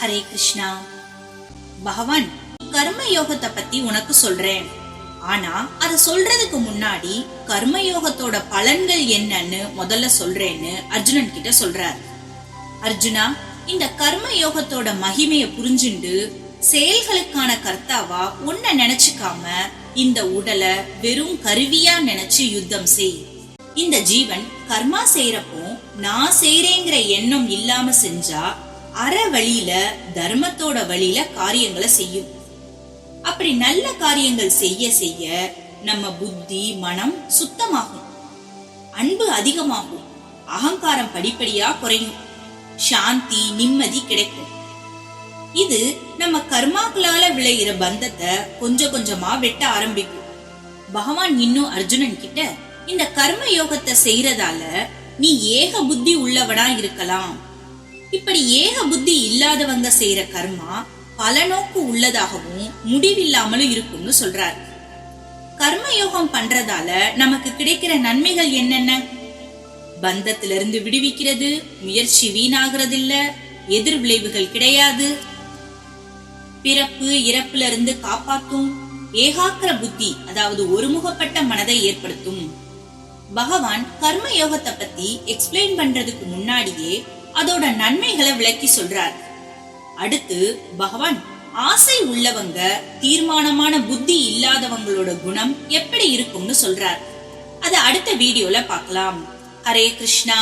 ஹரே கிருஷ்ணா. பகவான், கர்ம யோகத்தை பத்தி உனக்கு சொல்றேன். ஆனா அத சொல்றதுக்கு முன்னாடி கர்ம யோகத்தோட பலன்கள் என்னன்னு முதல்ல சொல்றேன்னு அர்ஜுனன் கிட்ட சொல்றார். அர்ஜுனா, இந்த கர்ம யோகத்தோட மகிமைய புரிஞ்சுண்டு செயல்களுக்கான கர்த்தாவா உன்னை நினைச்சுக்காம இந்த உடலை வெறும் கருவியா நினைச்சு யுத்தம் செய். இந்த ஜீவன் கர்மா செய்யறப்போ நான் செய்யறேங்கிற எண்ணம் இல்லாம செஞ்சா அற வழியில தர்மத்தோட வழியில காரியங்களை செய்யும். அப்படி நல்ல காரியங்கள் செய்ய செய்ய நம்ம புத்தி மனம் சுத்தமாகும், அன்பு அதிகமாகும், அகங்காரம் படிப்படியா குறையும், சாந்தி நிம்மதி கிடைக்கும். இது நம்ம கர்மாக்களால விளைகிற பந்தத்தை கொஞ்சம் கொஞ்சமா வெட்ட ஆரம்பிக்கும். பகவான் இன்னும் அர்ஜுனன் கிட்ட, இந்த கர்ம யோகத்தை செய்யறதால நீ ஏக புத்தி உள்ளவனா இருக்கலாம். இப்படி ஏக புத்தி இல்லாதவங்க செய்யற கர்மா பல நோக்கு உள்ளதாகவும் முடிவில்லாமலும் இருக்கும்னு சொல்றாரு. கர்ம யோகம் பண்றதால நமக்கு கிடைக்கிற நன்மைகள் என்னென்ன? பந்தத்திலிருந்து விடுவிக்கிறது, முயற்சி வீணாகிறது இல்ல, எதிர் விளைவுகள் கிடையாது, பிறப்பு இறப்புல இருந்து காப்பாற்றும், ஏகாக்கிர புத்தி அதாவது ஒருமுகப்பட்ட மனதை ஏற்படுத்தும். பகவான் கர்ம யோகத்தை பத்தி எக்ஸ்பிளைன் பண்றதுக்கு முன்னாடியே அதோட நன்மைகளை விளக்கி சொல்றார். அடுத்து பகவான் ஆசை உள்ளவங்க, தீர்மானமான புத்தி இல்லாதவங்களோட குணம் எப்படி இருக்கும்னு சொல்றார். அத அடுத்த வீடியோல பார்க்கலாம். ஹரே கிருஷ்ணா.